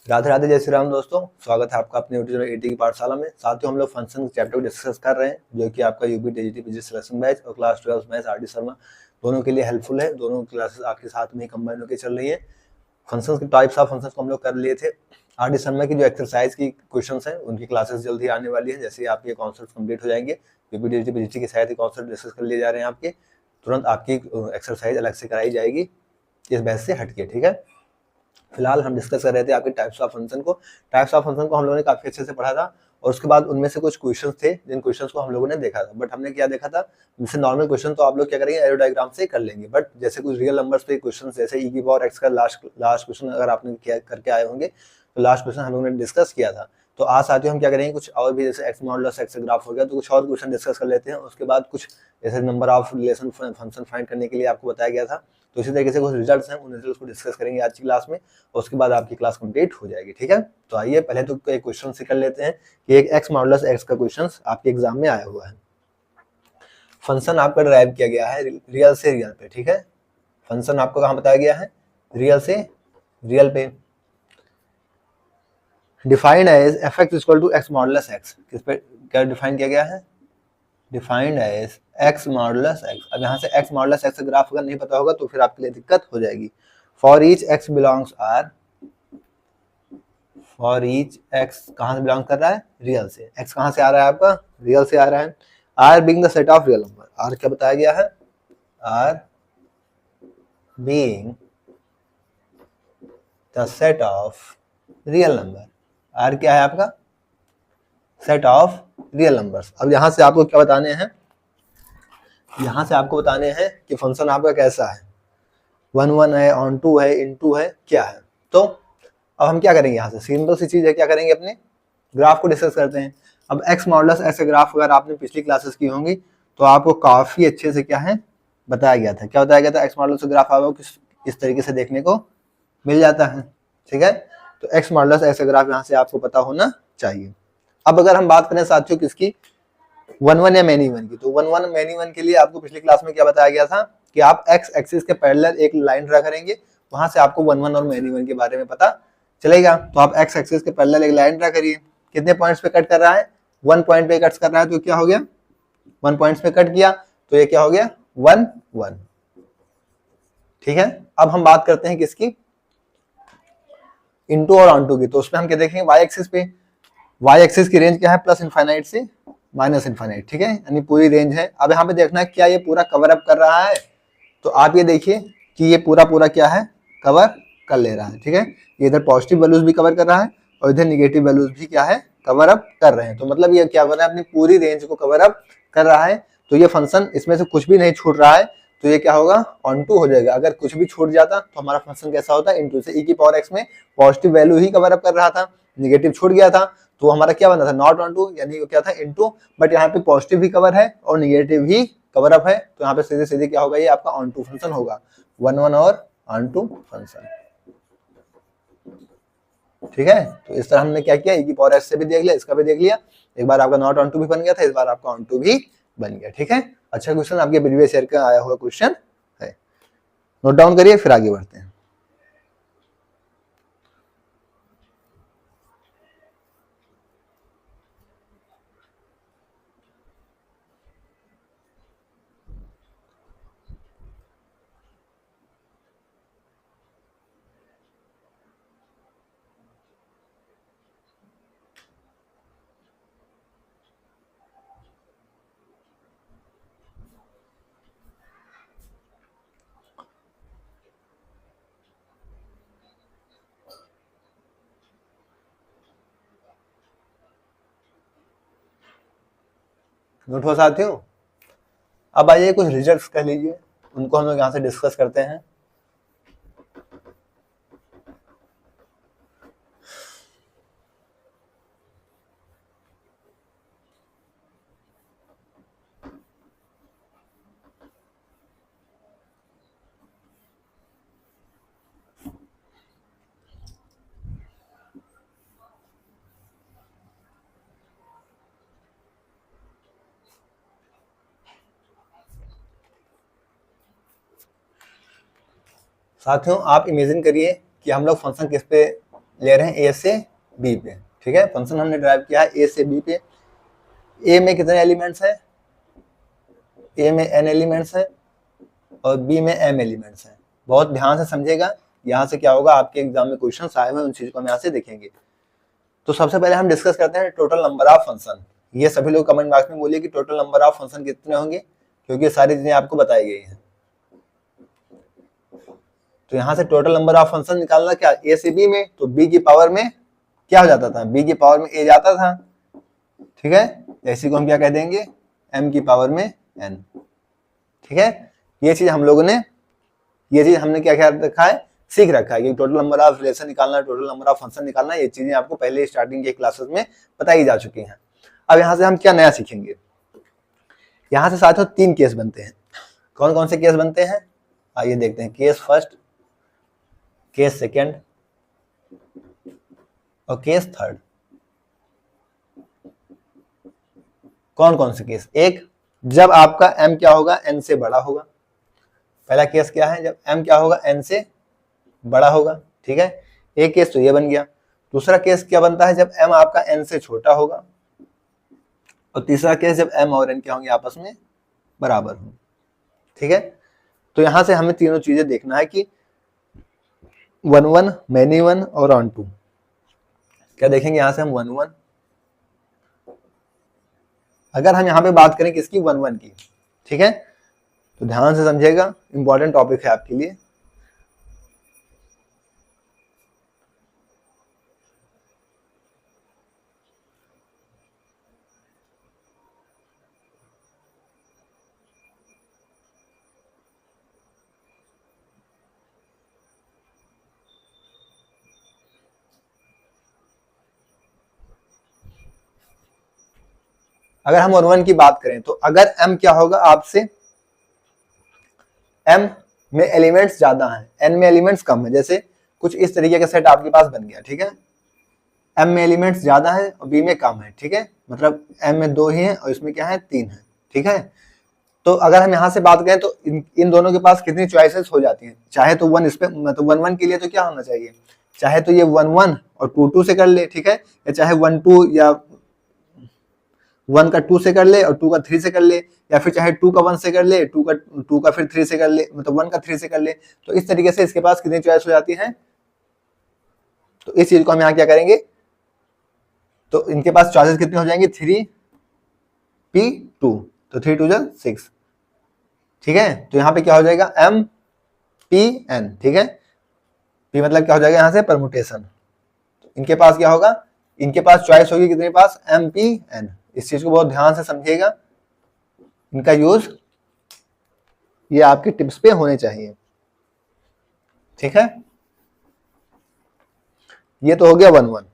राधे राधे, जय श्री राम दोस्तों। स्वागत है आपका अपने यूट्यूब एटी की पाठशाला में। साथियों, हम लोग फंक्शन चैप्टर को डिस्कस कर रहे हैं, जो कि आपका UP TGT PG selection batch और class 12 maths R D Sharma दोनों के लिए हेल्पफुल है। दोनों क्लासेस आपके साथ में कंबाइन होकर चल रही है। फंक्शन के टाइप्स ऑफ फंक्शन को हम लोग कर लिए थे। आर डी शर्मा की जो एक्सरसाइज की क्वेश्चन है उनकी क्लासेस जल्दी आने वाली है। जैसे आपके कॉन्सेप्ट कंप्लीट हो जाएंगे, यूपी टीजीटी पीजीटी के साथ ही कॉन्सेप्ट डिस्कस कर लिए जा रहे हैं आपके, तुरंत आपकी एक्सरसाइज अलग से कराई जाएगी इस बैच से हटके। ठीक है, फिलहाल हम डिस्कस कर रहे थे आपके टाइप्स ऑफ फंक्शन को। टाइप्स ऑफ फंक्शन को हम लोगों ने काफी अच्छे से पढ़ा था और उसके बाद उनमें से कुछ क्वेश्चंस थे जिन क्वेश्चंस को हम लोगों ने देखा था। बट हमने क्या देखा था, जैसे नॉर्मल क्वेश्चन तो आप लोग क्या करेंगे, एरो डायग्राम से कर लेंगे। बट जैसे कुछ रियल नंबर्स पे क्वेश्चन, जैसे ई की पावर एक्स का लास्ट क्वेश्चन अगर आपने किया करके आए होंगे तो लास्ट क्वेश्चन हम लोगों ने डिस्कस किया था। तो आज साथियों हम क्या करेंगे, कुछ और भी, जैसे एक्स मॉडुलस एक्स ग्राफ हो गया, तो कुछ और क्वेश्चन डिस्कस कर लेते हैं। उसके बाद कुछ जैसे number of relation function find करने के लिए आपको बताया गया था, तो इसी तरीके से कुछ रिजल्ट्स हैं, उन रिजल्ट्स को डिस्कस करेंगे आज की क्लास में और उसके बाद आपकी क्लास कंप्लीट हो जाएगी। ठीक है, तो आइए पहले तो एक क्वेश्चन से कर लेते हैं कि एक एक्स मॉडुलस एक्स का क्वेश्चन आपके एग्जाम में आया हुआ है। फंक्शन आपका डिराइव किया गया है रियल से रियल पे। ठीक है, फंक्शन आपको कहाँ बताया गया है, रियल से रियल पे। Defined as f x equal to x modulus x, किस पे क्या डिफाइन किया गया है, defined as x modulus x. अब यहाँ से एक्स मॉडुलस एक्स ग्राफ अगर नहीं पता होगा तो फिर आपके लिए दिक्कत हो जाएगी। For each x belongs R, for each x कहाँ से बिलोंग कर रहा है, रियल से। एक्स कहाँ से आ रहा है आपका, रियल से आ रहा है। R being the set of real number, R क्या बताया गया है, R being the set of real number. R क्या है आपका, सेट ऑफ रियल नंबर्स। अब यहां से आपको क्या बताने हैं, यहां से आपको बताने हैं कि फंक्शन आपका कैसा है, 1 1 है, ऑन 2 है, इन 2 है, क्या है। तो अब हम क्या करेंगे, यहाँ से सिंपल सी चीज है, क्या करेंगे, अपने ग्राफ को डिस्कस करते हैं। अब एक्स मॉडुलस ऐसे ग्राफ अगर आपने पिछली क्लासेस की होंगी तो आपको काफी अच्छे से क्या है बताया गया था। क्या बताया गया था, एक्स मॉडुलस ग्राफ आपको किस तरीके से देखने को मिल जाता है। ठीक है, तो एक्स मॉडुलस ऐसे ग्राफ यहाँ से आपको पता होना चाहिए। अब अगर हम बात करें साथियों किसकी, 1 1 या मैनी 1 की, तो 1 1 मैनी 1 के लिए आपको पिछली क्लास में क्या बताया गया था कि आप एक्स एक्सिस के पैरेलल एक लाइन ड्रा करेंगे, वहां से आपको 1 1 और मैनी 1 के बारे में पता चलेगा। तो आप एक्स एक्सिस के पैरेलल एक लाइन ड्रा करिए, कितने पॉइंट्स पे कट कर रहा है, 1 पॉइंट पे कट कर रहा है, तो क्या हो गया, 1 पॉइंट्स पे कट किया तो ये क्या हो गया, 1 1। ठीक है, अब हम बात करते हैं किसकी, इनटू और ऑनटू की। तो उसमें हम क्या देखेंगे, वाई एक्सिस पे, वाई एक्सिस की रेंज क्या है, प्लस इनफाइनाइट से माइनस इनफाइनाइट। ठीक है, यानी पूरी रेंज है। अब यहाँ पे देखना है क्या ये पूरा कवर अप कर रहा है, तो आप ये देखिए कि ये पूरा क्या है, कवर कर ले रहा है। ठीक है, ये इधर पॉजिटिव वैल्यूज भी कवर कर रहा है और इधर निगेटिव वैल्यूज भी क्या है, कवर अप कर रहे हैं। तो मतलब ये क्या कर रहा है, अपनी पूरी रेंज को कवर अप कर रहा है। तो ये फंक्शन इसमें से कुछ भी नहीं छूट रहा है, तो ये क्या होगा, ऑन टू हो जाएगा। अगर कुछ भी छूट जाता तो हमारा फंक्शन कैसा होता है, इनटू से। ई की पावर एक्स में पॉजिटिव वैल्यू ही कवर अप कर रहा था, निगेटिव छूट गया था, तो हमारा क्या बना था, नॉट ऑन टू, यानी क्या था, इनटू। बट यहाँ पे पॉजिटिव भी कवर है और निगेटिव भी कवर अप है, तो यहाँ पे सीधे सीधे क्या होगा, ये आपका ऑन टू फंक्शन होगा, 1 1 और ऑन टू फंक्शन। ठीक है, तो इस तरह हमने क्या किया, ई की पावर एस से भी देख लिया, इसका भी देख लिया। एक बार आपका नॉट ऑन टू भी बन गया था, इस बार आपका ऑन टू भी बन गया। ठीक है, अच्छा क्वेश्चन आपके प्रीवियस ईयर का आया हुआ क्वेश्चन है, नोट डाउन करिए, फिर आगे बढ़ते हैं। नोट हो साथियों, अब आइए कुछ रिजल्ट्स कह लीजिए, उनको हम लोग यहाँ से डिस्कस करते हैं। साथियों आप इमेजिन करिए कि हम लोग फंक्शन किस पे ले रहे हैं ए से बी पे, ठीक है। फंक्शन हमने ड्राइव किया है ए से बी पे। ए में कितने एलिमेंट्स हैं? ए में n एलिमेंट्स है और बी में m एलिमेंट्स हैं। बहुत ध्यान से समझेगा, यहाँ से क्या होगा, आपके एग्जाम में क्वेश्चन आए हुए उन चीज को हम यहाँ से देखेंगे। तो सबसे पहले हम डिस्कस करते हैं टोटल नंबर ऑफ फंक्शन। ये सभी लोग कमेंट बॉक्स में बोलिए कि टोटल नंबर ऑफ फंक्शन कितने होंगे, क्योंकि ये सारी चीजें आपको बताई गई हैं। तो यहाँ से टोटल नंबर ऑफ फंक्शन निकालना क्या, ए से बी में, तो बी की पावर में क्या हो जाता था, बी की पावर में ए जाता था, ठीक है। इसी को हम क्या कह देंगे, m की पावर में n, ठीक है। ये चीज हम लोगों ने, ये चीज हमने क्या क्या रखा है, सीख रखा है कि टोटल नंबर ऑफ रिलेशन निकालना, टोटल नंबर ऑफ फंक्शन निकालना, ये चीजें आपको पहले स्टार्टिंग के क्लासेस में बताई जा चुकी हैं। अब यहाँ से हम क्या नया सीखेंगे, यहाँ से साथियों 3 केस बनते हैं। कौन कौन से केस बनते हैं, आइए देखते हैं। केस फर्स्ट, केस सेकेंड और केस थर्ड। कौन कौन से केस, एक जब आपका m क्या होगा, n से बड़ा होगा। पहला केस क्या है, जब m क्या होगा, n से बड़ा होगा, ठीक है। एक केस तो ये बन गया। दूसरा केस क्या बनता है, जब m आपका n से छोटा होगा। और तीसरा केस जब m और n क्या होंगे, आपस में बराबर होंगे, ठीक है। तो यहां से हमें तीनों चीजें देखना है कि 1 1, मैनी 1 और ऑन टू। क्या देखेंगे यहां से हम 1 1। अगर हम यहाँ पे बात करें किसकी, 1 1 की, ठीक है। तो ध्यान से समझिएगा, इंपॉर्टेंट टॉपिक है आपके लिए। अगर हम 1 1 की बात करें, तो अगर m क्या होगा आपसे, m में एलिमेंट्स ज्यादा हैं, n में एलिमेंट्स कम है। जैसे कुछ इस तरीके का सेट आपके पास बन गया, ठीक है। m में एलिमेंट्स ज्यादा है और b में कम है, ठीक है। मतलब m में 2 ही है और इसमें क्या है, 3 है, ठीक है। तो अगर हम यहाँ से बात करें तो इन दोनों के पास कितनी चॉइसेस हो जाती हैं। चाहे तो 1 इस पे, मतलब 1 1 के लिए तो क्या होना चाहिए, चाहे तो ये 1 1 और 2 2 से कर ले, ठीक है। या चाहे 1 2 या 1 का 2 से कर ले और 2 का 3 से कर ले, या फिर चाहे 2 का 1 से कर ले, 2 का फिर 3 से कर ले, मतलब 1 का 3 से कर ले। तो इस तरीके से इसके पास कितनी चॉइस हो जाती है। तो इस चीज को हम यहाँ क्या करेंगे, तो इनके पास चॉइसेस कितनी हो जाएंगी, 3 p 2, तो 3 2 6, ठीक है। तो यहाँ पे क्या हो जाएगा, m p n, ठीक है। p मतलब क्या हो जाएगा यहाँ से, परमुटेशन। तो इनके पास क्या होगा, इनके पास चॉइस होगी कितने पास, m p n। इस चीज को बहुत ध्यान से समझिएगा, इनका यूज ये आपके टिप्स पे होने चाहिए, ठीक है। ये तो हो गया 1 1।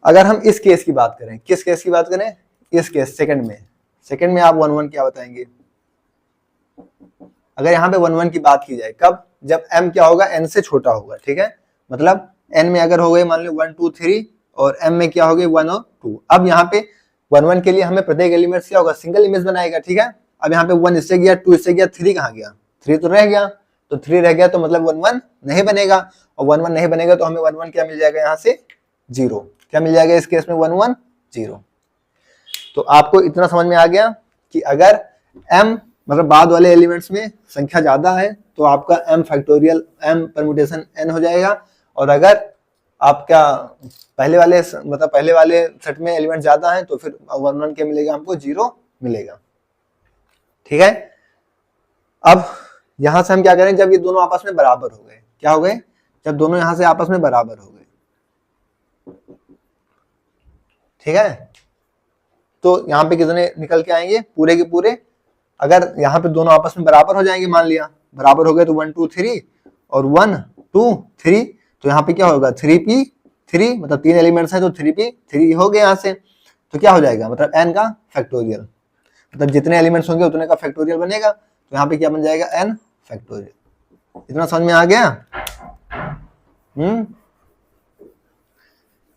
अगर हम इस केस की बात करें, किस केस की बात करें, इस केस सेकंड में आप 1 1 क्या बताएंगे। अगर यहाँ पे 1 1 की बात की जाए, कब, जब m क्या होगा, n से छोटा होगा, ठीक है। मतलब n में अगर हो गए मान लो 1 2 3 और m में क्या हो गए 1 और 2। अब यहाँ पे 1 1 के लिए हमें प्रत्येक एलिमेंट क्या होगा, सिंगल इमेज बनाएगा, ठीक है। अब यहाँ पे 1 इससे गया, 2 इससे गया, 3 कहाँ गया, 3 तो रह गया। तो 3 रह गया तो मतलब 1 1 नहीं बनेगा, और 1 1 नहीं बनेगा तो हमें 1 1 क्या मिल जाएगा, यहाँ से 0। क्या मिल जाएगा इस केस में, 1 1 0। तो आपको इतना समझ में आ गया कि अगर m मतलब बाद वाले एलिमेंट्स में संख्या ज्यादा है तो आपका m factorial m permutation n हो जाएगा। और अगर आपका पहले वाले सेट में एलिमेंट ज्यादा है तो फिर 1 1 क्या मिलेगा, हमको 0 मिलेगा, ठीक है। अब यहां से हम क्या करें, जब ये दोनों आपस में बराबर हो गए, क्या हो गए, जब दोनों यहां से आपस में बराबर हो गए, ठीक है। तो यहाँ पे कितने निकल के आएंगे, पूरे के पूरे। अगर यहाँ पे दोनों आपस में बराबर हो जाएंगे, मान लिया बराबर हो गए, तो 1 2 3 और 1 2 3, तो यहाँ पे क्या होगा, 3p 3, मतलब 3 एलिमेंट्स हैं तो 3p 3 हो गए यहाँ से। तो क्या हो जाएगा, मतलब n का फैक्टोरियल, मतलब जितने एलिमेंट्स होंगे उतने का फैक्टोरियल बनेगा। तो यहाँ पे क्या बन जाएगा, n फैक्टोरियल। इतना समझ में आ गया,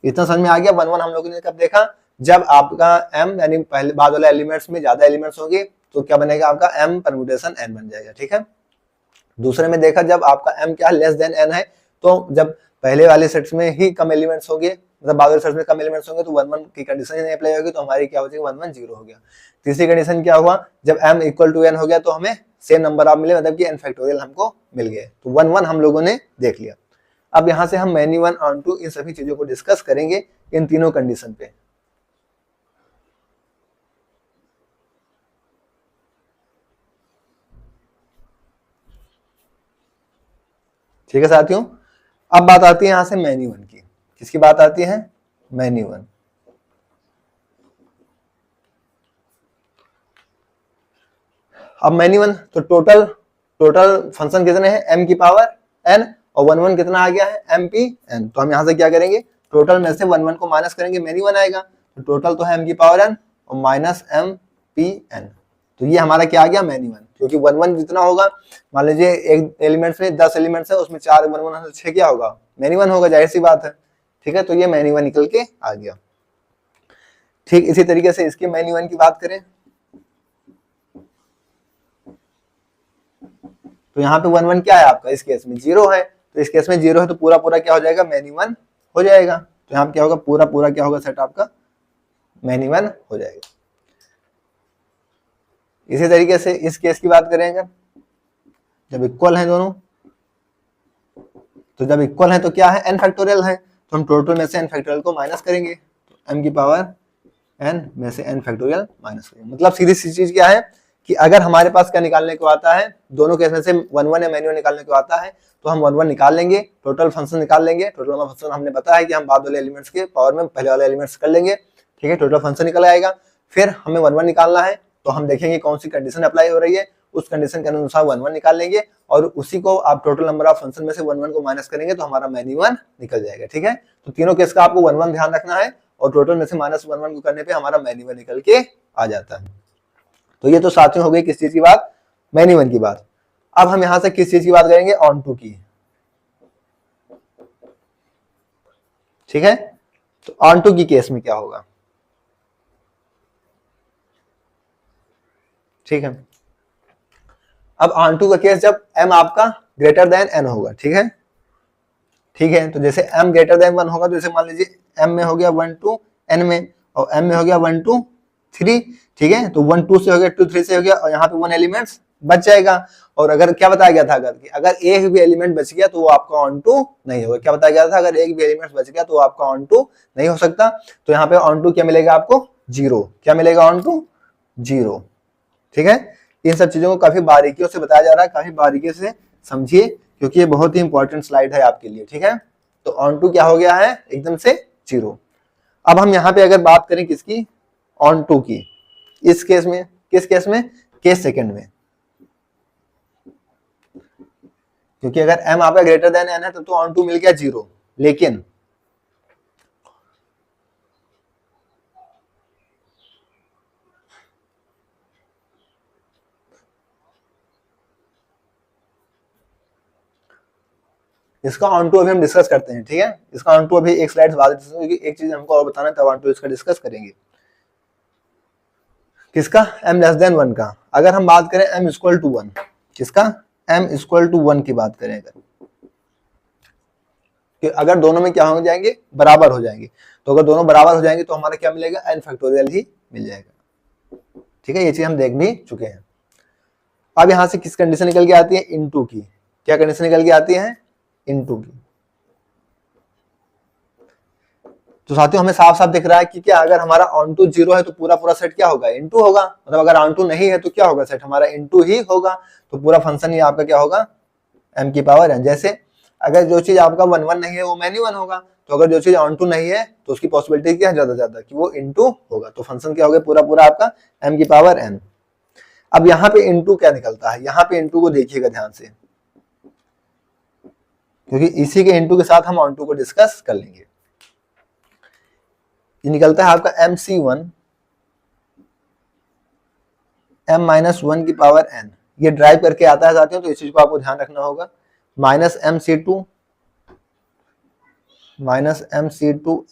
इतना समझ में आ गया। 1 1 हम लोगों ने कब देखा, जब आपका m यानी पहले बाद वाले एलिमेंट्स में ज्यादा एलिमेंट्स होंगे तो क्या बनेगा, आपका m परम्यूटेशन n बन जाएगा, ठीक है। दूसरे में देखा जब आपका m क्या लेस देन n है तो जब पहले वाले सेट्स में ही कम एलिमेंट्स होंगे, मतलब बाद वाले सेट्स में कम एलिमेंट्स होंगे, तो 1 1 की कंडीशन नहीं अप्लाई होगी, तो हमारी क्या हो जाएगी 1 1 0 हो गया। तीसरी कंडीशन क्या हुआ, जब m इक्वल टू n हो गया तो हमें सेम नंबर ऑफ मिले, मतलब कि n फैक्टोरियल हमको मिल गए, तो 1 1 हम लोगों ने देख लिया। अब यहाँ से हम मैनी वन ऑन टू इन सभी चीजों को डिस्कस करेंगे इन तीनों कंडीशन पे। ठीक है साथियों, अब बात आती है यहां से मैनी वन की। किसकी बात आती है, मैनी वन। अब मैनी वन तो टोटल फंक्शन कितने हैं, m की पावर n, और 1 1 कितना आ गया है m p n। तो हम यहां से क्या करेंगे, टोटल में से 1 1 को माइनस करेंगे, मैनी वन आएगा, तो टोटल तो है m की पावर n और माइनस m p n। तो ये हमारा क्या आ गया, मैनी वन। क्योंकि 1 1 जितना होगा, मान लीजिए एक एलिमेंट्स में 10 एलिमेंट्स है, उसमें 4 1 1 6 क्या होगा, मैनी वन होगा, जाहिर सी बात है। ठीक है, तो ये मैनी वन निकल के आ गया। ठीक इसी तरीके से इसके मैनी वन की बात करें तो यहाँ पे 1 1 क्या है आपका, इस केस में 0 है, तो इस केस में 0 है तो पूरा पूरा क्या हो जाएगा, मैनी वन हो जाएगा। तो यहाँ पे क्या होगा, पूरा पूरा क्या होगा, सेट आपका मैनी वन हो जाएगा। इसी तरीके से इस केस की बात करेंगे, जब इक्वल है दोनों, तो जब इक्वल है तो क्या है, n फैक्टोरियल है, तो हम टोटल में से n फैक्टोरियल को माइनस करेंगे, तो m की पावर n में से n फैक्टोरियल माइनस करेंगे। मतलब सीधी सी चीज क्या है कि अगर हमारे पास क्या निकालने को आता है, दोनों केस में से 1 1 या मैनी वन निकालने को आता है, तो हम 1 1 निकाल लेंगे, टोटल फंक्शन निकाल लेंगे। टोटल फंक्शन हमने बताया है कि हम बाद वाले एलिमेंट्स के पावर में पहले वाले एलिमेंट्स कर लेंगे। ठीक है, टोटल फंक्शन निकल आएगा। फिर हमें 1 1 निकालना है, तो हम देखेंगे कौन सी कंडीशन अप्लाई हो रही है, उस कंडीशन के अनुसार 1 1 निकाल लेंगे, और उसी को आप टोटल नंबर ऑफ फंक्शन में से 1 1 को माइनस करेंगे, तो हमारा मैनी वन निकल जाएगा। ठीक है, तो तीनों केस का आपको 1 1 ध्यान रखना है, और टोटल में से माइनस 1 1 को करने पे हमारा मैनी वन निकल के आ जाता है। तो ये तो साथियों हो गई किस चीज की बात, मैनी वन की बात। अब हम यहां से किस चीज की बात करेंगे, ऑन टू की। ठीक है, तो ऑन टू की केस में क्या होगा, ठीक है। अब ऑन टू का केस जब m आपका ग्रेटर देन n होगा, ठीक है, ठीक है। तो जैसे m ग्रेटर देन 1 होगा, तो जैसे मान लीजिए m में हो गया 1 2 n में, और m में हो गया 1 2 3, ठीक है। तो 1 2 से हो गया, 2 3 से हो गया, और यहाँ पे 1 एलिमेंट्स बच जाएगा। और अगर क्या बताया गया था, अगर एक भी एलिमेंट बच गया तो वो आपका ऑन टू नहीं होगा। क्या बताया गया था, अगर एक भी एलिमेंट बच गया तो वो आपका ऑन टू नहीं हो सकता। तो यहाँ पे ऑन टू क्या मिलेगा आपको, 0। क्या मिलेगा, ऑन टू 0। ठीक है, इन सब चीजों को काफी बारीकियों से बताया जा रहा है, काफी बारीकी से समझिए, क्योंकि ये बहुत ही इंपॉर्टेंट स्लाइड है आपके लिए। ठीक है, तो ऑन टू क्या हो गया है, एकदम से 0। अब हम यहाँ पे अगर बात करें किसकी, ऑन टू की, इस केस में, किस केस में, केस सेकंड में। क्योंकि अगर m आपका ग्रेटर देन n है तो ऑन टू मिल गया 0, लेकिन इसका ऑन टू अभी हम डिस्कस करते हैं। ठीक है, इसका ऑन टू अभी एक स्लाइड से बाद, क्योंकि एक चीज हमको और बताना है, तब ऑन टू इसका डिस्कस करेंगे। किसका, m लेस देन 1 का। अगर हम बात करें m इक्वल टू 1, किसका, m इक्वल टू 1 की बात करें, अगर दोनों में क्या हो जाएंगे, बराबर हो जाएंगे, तो अगर दोनों बराबर हो जाएंगे तो हमारा क्या मिलेगा, n फैक्टोरियल ही मिल जाएगा। ठीक है, ये चीज हम देख भी चुके हैं। अब यहां से किस कंडीशन निकल के आती है, इनटू की। क्या कंडीशन निकल के आती है, इनटू की। तो साथियों हमें साफ साफ दिख रहा है कि क्या, अगर हमारा ऑन टू 0 है तो पूरा पूरा सेट क्या होगा, इनटू होगा। मतलब अगर ऑन टू नहीं है तो क्या होगा, सेट हमारा इनटू ही होगा। तो पूरा फंक्शन ही आपका क्या होगा, m की पावर n। जैसे अगर जो चीज आपका 1 1 नहीं है वो मैनी वन होगा, तो अगर जो चीज ऑन टू नहीं है तो उसकी पॉसिबिलिटी क्या है, ज्यादा ज्यादा कि वो इनटू होगा। तो फंक्शन क्या होगा, पूरा पूरा आपका m की पावर n। अब यहाँ पे इनटू क्या निकलता है, यहाँ पे इनटू को देखिएगा ध्यान से, क्योंकि इसी के इनटू के साथ हम ऑन टू को डिस्कस कर लेंगे। ये निकलता है आपका MC1 m-1 की पावर n। ये ड्राइव करके आता है साथियों, तो इस चीज को आपको ध्यान रखना होगा। माइनस MC2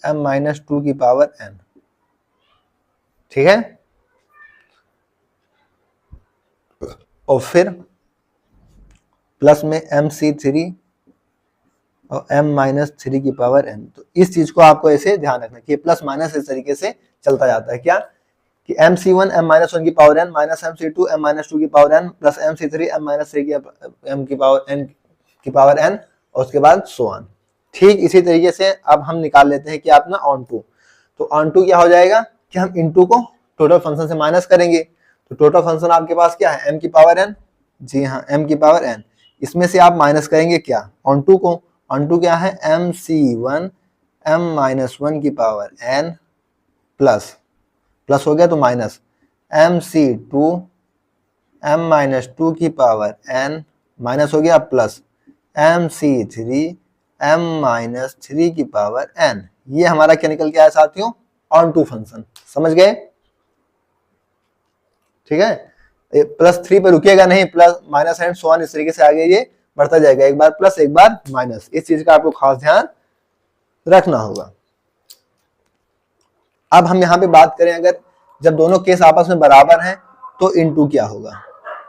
m-2 की पावर n। ठीक है, और फिर प्लस में MC3 और m माइनस 3 की पावर n। तो इस चीज को आपको ऐसे ध्यान रखना कि प्लस माइनस इस तरीके से चलता जाता है क्या कि MC1 m माइनस 1 की power n minus MC2 m minus 2 की power n plus MC3 m minus 3 की m की पावर n की पावर n और उसके बाद सो ऑन। ठीक इसी तरीके से अब हम निकाल लेते हैं कि आप ना ऑन टू, तो ऑन टू क्या हो जाएगा कि हम इनटू को टोटल फंक्शन से माइनस करेंगे, तो टोटल फंक्शन आपके पास क्या है m की पावर n, जी हाँ m की पावर n, इसमें से आप माइनस करेंगे क्या ऑन टू को, ऑन टू क्या है MC1 m माइनस 1 की पावर n प्लस प्लस हो गया तो माइनस MC2 m माइनस 2 की पावर n माइनस हो गया प्लस MC3 m माइनस 3 की पावर n। ये हमारा क्या निकल के आया साथियों ऑन टू फंक्शन, समझ गए, ठीक है। प्लस 3 पे रुकेगा नहीं, plus minus and so on इस तरीके से आगे ये बढ़ता जाएगा, एक बार प्लस एक बार माइनस, इस चीज का आपको खास ध्यान रखना होगा। अब हम यहाँ पे बात करें अगर जब दोनों केस आपस में बराबर हैं तो इनटू क्या होगा,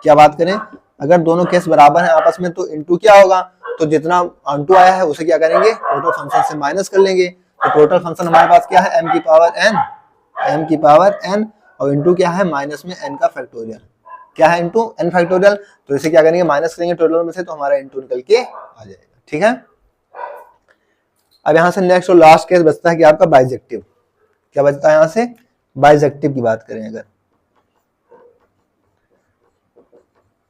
क्या बात करें अगर दोनों केस बराबर हैं आपस में तो इनटू क्या होगा, तो जितना ऑनटू आया है उसे क्या करेंगे टोटल फंक्शन से माइनस कर लेंगे, तो टोटल फंक्शन हमारे पास क्या है m की पावर n, m की पावर n और इनटू क्या है माइनस में n का फैक्टोरियल, क्या है इनटू n फैक्टोरियल, तो इसे क्या करेंगे माइनस करेंगे टोटल में से, तो हमारा इनटू निकल के आ जाएगा, ठीक है। अब यहाँ से नेक्स्ट और लास्ट केस बचता है कि आपका बाइजेक्टिव, क्या बचता है यहाँ से बाइजेक्टिव की बात करें अगर,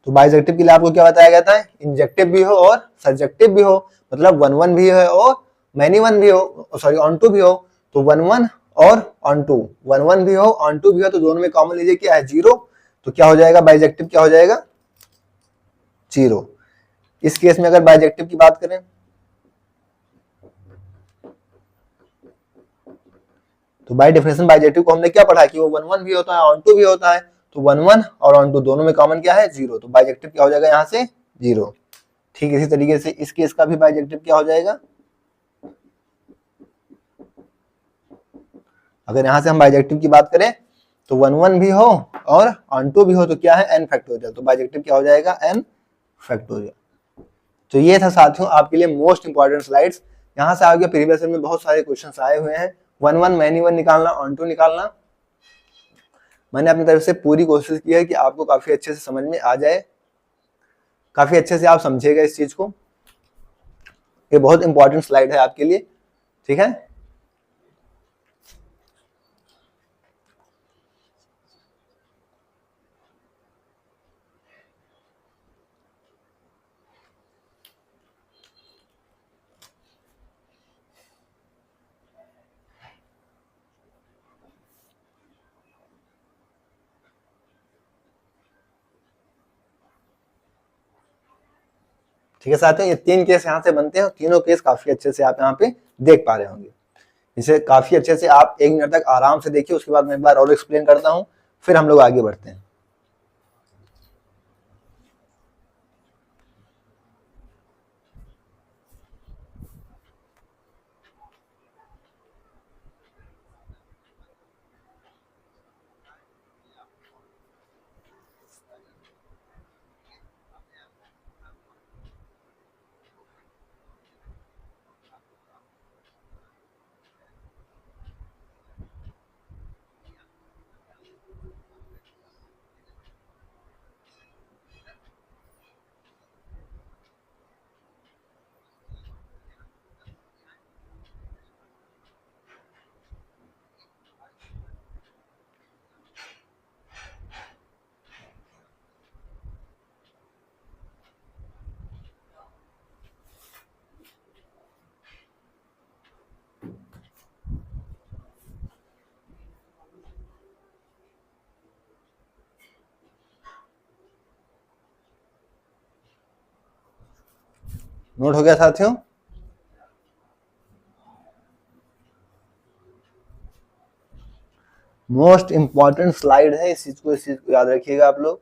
तो बाइजेक्टिव के लिए आपको क्या बताया जाता है इंजेक्टिव भी हो और सर्जेक्टिव भी हो, मतलब 1 1 भी है और मैनी 1 भी हो, सॉरी ऑन टू भी हो, तो 1 1 और ऑन टू, 1 1 भी हो ऑन टू भी हो, तो दोनों में कॉमन लीजिए क्या है 0, तो क्या हो जाएगा बाइजेक्टिव क्या हो जाएगा 0। इस केस में अगर बाइजेक्टिव की बात करें तो बाय डेफिनेशन बाइजेक्टिव को हमने क्या पढ़ा कि वो 1 1 भी होता है ऑन टू भी होता है, तो 1 1 और ऑन टू दोनों में कॉमन क्या है 0, तो बाइजेक्टिव क्या हो जाएगा यहाँ से 0। ठीक इसी तरीके से इस केस का भी बाइजेक्टिव क्या हो जाएगा, अगर यहाँ से हम बाइजेक्टिव की बात करें तो 1 1 भी हो और ऑन टू भी हो तो क्या है n फैक्टोरियल, तो बाइजेक्टिव क्या हो जाएगा n फैक्टोरियल। तो ये था साथियों आपके लिए मोस्ट इंपॉर्टेंट स्लाइड्स। यहाँ से आगे प्रीवियस में बहुत सारे क्वेश्चंस आए हुए हैं, 1 1 मैनी 1 निकालना, ऑन टू निकालना, मैंने अपनी तरफ से पूरी कोशिश की है कि आपको काफी अच्छे से समझ में आ जाए, काफी अच्छे से आप समझेगा इस चीज को, ये बहुत इंपॉर्टेंट स्लाइड है आपके लिए, ठीक है। ठीक है साथियों, ये 3 केस यहाँ से बनते हैं और तीनों केस काफी अच्छे से आप यहाँ पे देख पा रहे होंगे, इसे काफी अच्छे से आप 1 मिनट तक आराम से देखिए, उसके बाद मैं एक बार और एक्सप्लेन करता हूँ, फिर हम लोग आगे बढ़ते हैं। नोट हो गया साथियों, मोस्ट इंपॉर्टेंट स्लाइड है, इस चीज को याद रखिएगा आप लोग।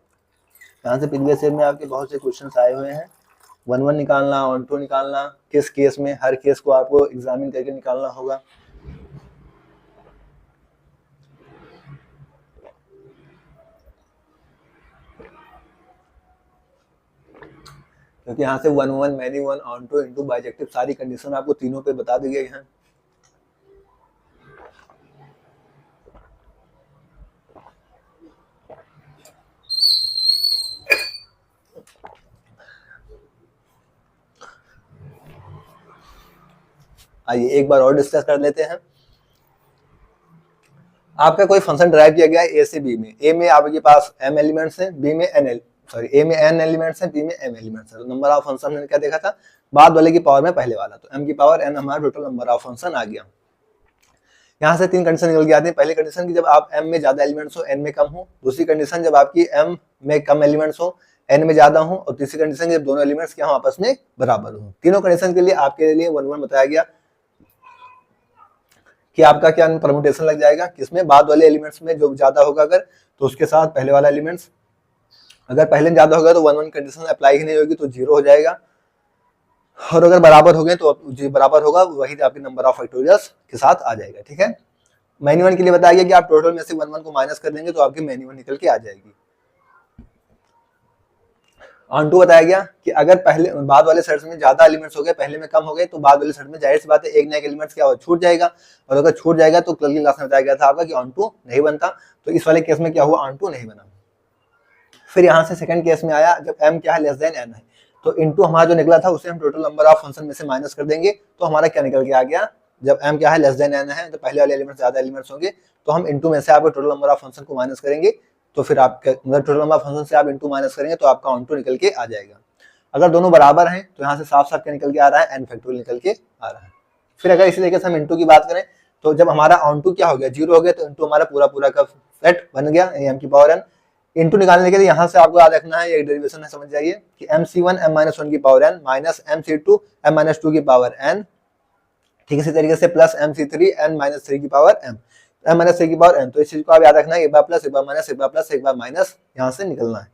यहाँ से प्रीवियस ईयर में आपके बहुत से क्वेश्चंस आए हुए हैं, 1 1 निकालना, ऑन टू निकालना, किस केस में, हर केस को आपको एग्जामिन करके निकालना होगा। तो क्योंकि यहाँ से 1 1 many 1 on two into bijective सारी कंडीशन आपको तीनों पे बता दी गई है। आइए एक बार और डिस्कस कर लेते हैं। आपका कोई फंक्शन ड्राइव किया गया है ए से बी में। ए में आपके पास m एलिमेंट्स हैं, बी में ए में n एलिमेंट्स हैं, बी में m एलिमेंट्स हैं। तो नंबर ऑफ फंक्शन मैंने क्या देखा था, बाद वाले की पावर में पहले वाला, तो m की पावर n हमारा टोटल नंबर ऑफ फंक्शन आ गया। यहाँ से तीन कंडीशन निकल के आती है। पहली कंडीशन की जब आप m में ज्यादा एलिमेंट्स हो, n में कम हो। दूसरी कंडीशन जब आपकी m में कम एलिमेंट्स हो, n में ज्यादा हो। और तीसरी कंडीशन जब दोनों एलिमेंट्स क्या हो, आपस में बराबर हो। तीनों कंडीशन के लिए आपके लिए 1 1 बताया गया कि आपका क्या परमुटेशन लग जाएगा, किसमें बाद वाले एलिमेंट्स में जो ज्यादा होगा अगर, तो उसके साथ पहले वाला एलिमेंट्स, अगर पहले में ज्यादा होगा तो 1 1 कंडीशन अप्लाई ही नहीं होगी, तो 0 हो जाएगा। और अगर बराबर हो गए तो जो बराबर होगा वही आपके नंबर ऑफ फैक्टोरियल्स के साथ आ जाएगा। ठीक है, मैनी 1 के लिए बताया गया कि आप टोटल में से 1 1 को माइनस कर देंगे तो आपकी मैनी 1 निकल के आ जाएगी। ऑन टू बताया गया कि अगर पहले बाद वाले सेट्स में ज्यादा एलिमेंट्स हो गए, पहले में कम हो गए, तो बाद वाले सेट में जाहिर सी बात है एक ना एक एलिमेंट्स क्या हो, छूट जाएगा। और अगर छूट जाएगा तो कल की क्लास में बताया गया था आपका कि ऑन टू नहीं बनता, तो इस वाले केस में क्या हुआ, ऑन टू नहीं बना। फिर यहाँ से सेकंड केस में आया जब m क्या है लेस देन n है, तो इनटू हमारा जो निकला था उसे हम टोटल नंबर ऑफ फंक्शन में से माइनस कर देंगे, तो हमारा क्या निकल के आ गया, जब m क्या है लेस देन n है, तो पहले वाले एलिमेंट्स ज्यादा एलिमेंट्स होंगे, तो हम इनटू में से आपको टोटल नंबर ऑफ फंक्शन को माइनस करेंगे, तो फिर आपका मतलब टोटल नंबर ऑफ फंक्शन से आप इनटू माइनस करेंगे तो आपका ऑन टू निकल के आ जाएगा। अगर दोनों बराबर हैं तो यहाँ से साफ साफ क्या निकल के आ रहा है, n फैक्टोरियल निकल के आ रहा है। फिर अगर इसी तरीके से हम इनटू की बात करें तो जब हमारा ऑन टू क्या हो गया, 0 हो गया, तो इनटू हमारा पूरा का सेट बन गया m की पावर n। इनटू निकालने के लिए यहाँ से आपको याद रखना है, ये डेरिवेशन है, समझ जाइए कि mc1 m-1 की power n minus mc2 m-2 की पावर n, ठीक है, इसी तरीके से प्लस mc3 n-3 की पावर m-3 की पावर n। तो इस चीज को आप याद रखना है, एक बार प्लस एक बार माइनस एक बार प्लस एक बार माइनस यहाँ से निकलना है।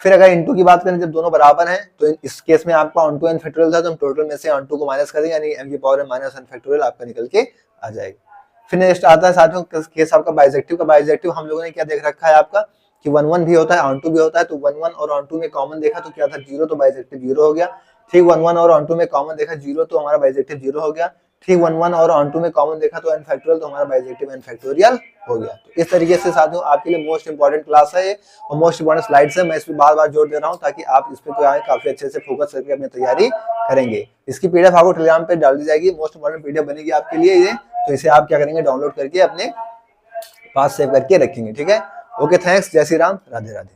फिर अगर इनटू की बात करें जब दोनों बराबर हैं तो इस केस में आपका ऑन टू n फैक्टोरियल था, तो हम टोटल में से ऑन टू को माइनस करेंगे, यानी m की power n minus n factorial आपका निकल के आ जाएगा। फिर नेक्स्ट आता है साथियों केस आपका बाइजेक्टिव का। बाइजेक्टिव हम लोगों ने क्या देख रखा है आपका कि 1 1 भी होता है, ऑन टू भी होता है, तो 1 1 और ऑन टू में कॉमन देखा तो क्या था, 0, तो बाइजेक्टिव 0 हो गया। ठीक, 1 1 और ऑन टू में कॉमन देखा 0, तो हमारा बाइजेक्टिव 0 हो गया। ठीक, 1 1 और ऑन टू में कॉमन देखा तो n फैक्टोरियल, तो हमारा बाइजेक्टिव n फैक्टोरियल हो गया। तो इस तरीके से साथियों आपके लिए मोस्ट इंपॉर्टेंट क्लास है ये, और मोस्ट इंपॉर्टेंट स्लाइड्स है। मैं इस पे बार बार जोर दे रहा हूँ ताकि आप इस पे तो आए काफी अच्छे से फोकस करके अपनी तैयारी करेंगे। इसकी पीडीएफ आपको टेलीग्राम पे डाल दी जाएगी, मोस्ट इंपॉर्टेंट पीडीएफ बनेगी आपके लिए ये, तो इसे आप क्या करेंगे, डाउनलोड करके अपने पास सेव करके रखेंगे। ठीक है, ओके, थैंक्स, जय श्री राम, राधे राधे।